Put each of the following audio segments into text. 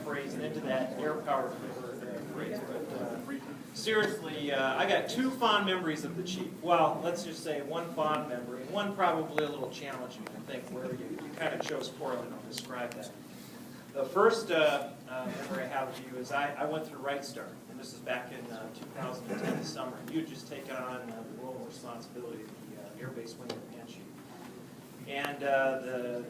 phrase and into that air-powered phrase. But seriously, I got two fond memories of the Chief. Well, let's just say one fond memory, and one probably a little challenging, I think, where you kind of chose poorly, and I'll describe that. The first memory I have of you is I went through Right Start, and this is back in 2010 this summer, and you had just taken on the role and responsibility of the Air Base Wing Command Chief. And the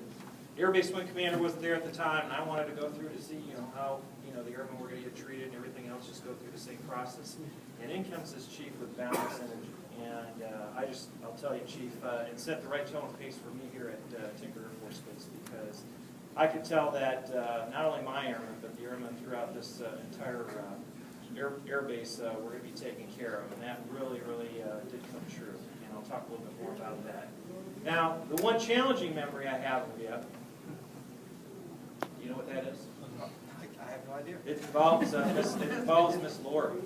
Air Base Wing Commander wasn't there at the time, and I wanted to go through to see how the airmen were going to get treated and everything else, just go through the same process. And in comes this Chief with boundless energy. And I'll tell you, Chief, it set the right tone and pace for me here at Tinker Air Force Base, because I could tell that not only my airmen, but the airmen throughout this entire air base were going to be taken care of, and that really, really did come true. And I'll talk a little bit more about that. Now, the one challenging memory I have of you, you know what that is? I have no idea. It involves Miss Lori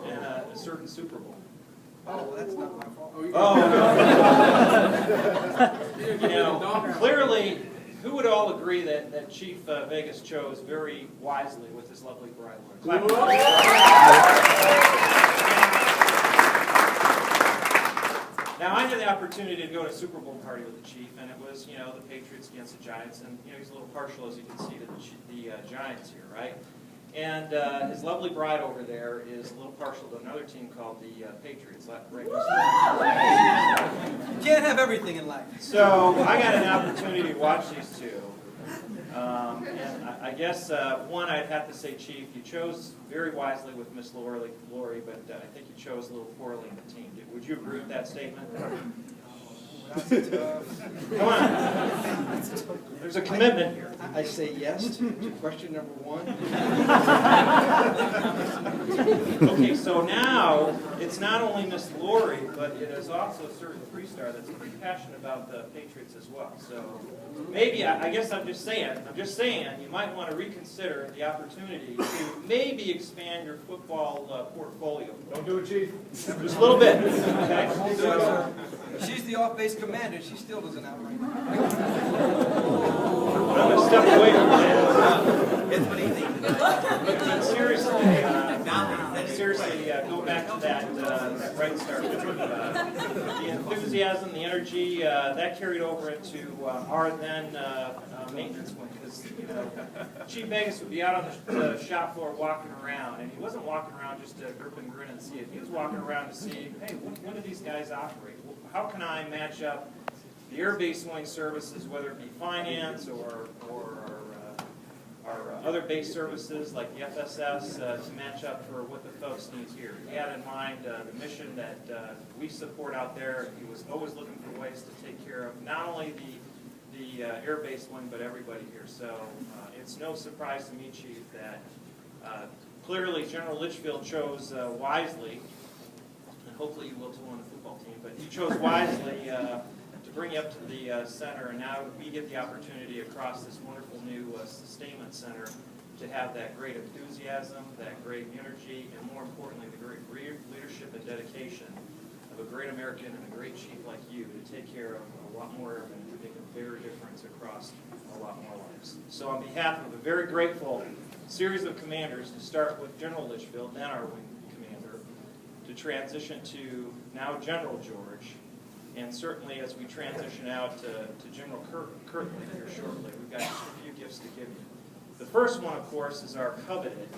in a certain Super Bowl. Oh, well, that's not my fault. Oh, no. Clearly, who would all agree that Chief Vegas chose very wisely with his lovely bride? Clap. Now, I had the opportunity to go to a Super Bowl party with the Chief, and it was, the Patriots against the Giants, and, he's a little partial, as you can see, to the Giants here, right? And his lovely bride over there is a little partial to another team called the Patriots. Right? You can't have everything in life. So I got an opportunity to watch these two. And I guess, one, I'd have to say, Chief, you chose very wisely with Miss Lori, but I think you chose a little poorly in the team. Would you agree with that statement? Come on. There's a commitment here. I say yes to question number one. Okay, so now it's not only Miss Lori, but it is also a certain three-star that's pretty passionate about the Patriots as well. So maybe, I guess I'm just saying, you might want to reconsider the opportunity to maybe expand your football portfolio. Don't do it, Chief. Just a little bit. Okay? So, she's the off-base commander. She still doesn't have right. I'm going to step away from that. It's what he thinks. But seriously, go back to that Right Start. The enthusiasm, the energy, that carried over into our then maintenance wing. Because Chief Vegas would be out on the shop floor walking around, and he wasn't walking around just to grip and grin and see it. He was walking around to see, hey, when do these guys operate? How can I match up the Air Base Wing services, whether it be finance or our other base services like the FSS, to match up for what the folks need here. He had in mind the mission that we support out there. He was always looking for ways to take care of not only the Air Base Wing, but everybody here. So it's no surprise to me, Chief, that clearly General Litchfield chose wisely, and hopefully you will too on the football team, but he chose wisely to bring you up to the center, and now we get the opportunity across this wonderful new sustainment center to have that great enthusiasm, that great energy, and more importantly, the great leadership and dedication of a great American and a great chief like you to take care of a lot more airmen and make a bigger difference across a lot more lives. So on behalf of a very grateful series of commanders, to start with General Litchfield, then our wing commander, to transition to now General George, and certainly as we transition out to General Kirtley here shortly, we've got just a few gifts to give you. The first one, of course, is our coveted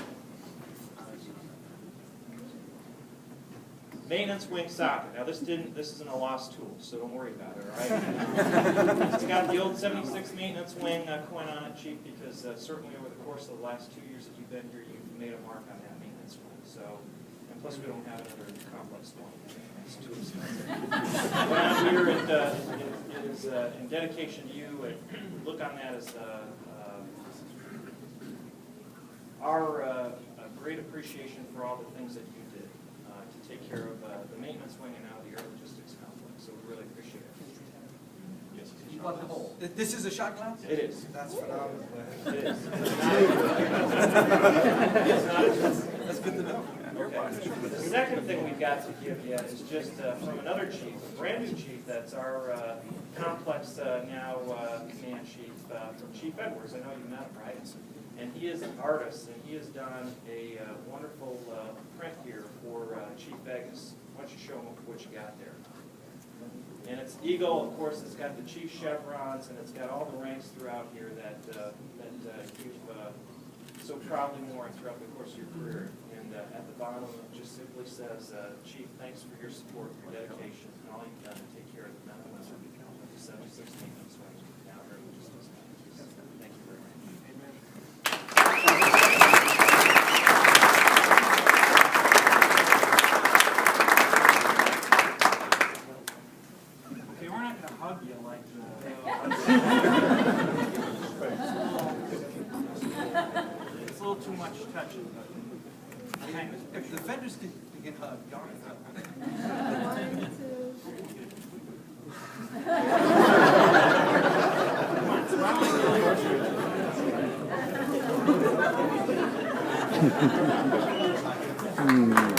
maintenance wing socket. Now, this isn't a lost tool, so don't worry about it, all right? It's got the old 76 maintenance wing coin on it, Chief, because certainly over the course of the last 2 years that you've been here, you've made a mark on that maintenance wing. So, and plus we don't have another complex one. It's too expensive. What I'm here is in dedication to you, and look on that as our great appreciation for all the things that you did to take care of the maintenance wing and now the air logistics complex. So we really appreciate it. Yes. You got the hole. This is a shot glass? It is. That's phenomenal. It is. That's good to know. Okay. The second thing we've got to give you is just from another chief, a brand new chief. That's our complex now command chief from Chief Edwards. I know you met him, right? And he is an artist, and he has done a wonderful print here for Chief Vegas. Why don't you show him what you got there? And it's eagle, of course. It's got the chief chevrons, and it's got all the ranks throughout here that you've so proudly worn throughout the course of your career. And at the bottom, it just simply says, Chief, thanks for your support, your dedication, and all you've done to take care of the men and women of the 76th Kingdom's now during the Justice Conference. Thank you very much. Okay, we're not going to hug you like it's a little too much touching, but kind of. If the vendors can hug, y'all can hug. Come on, smile.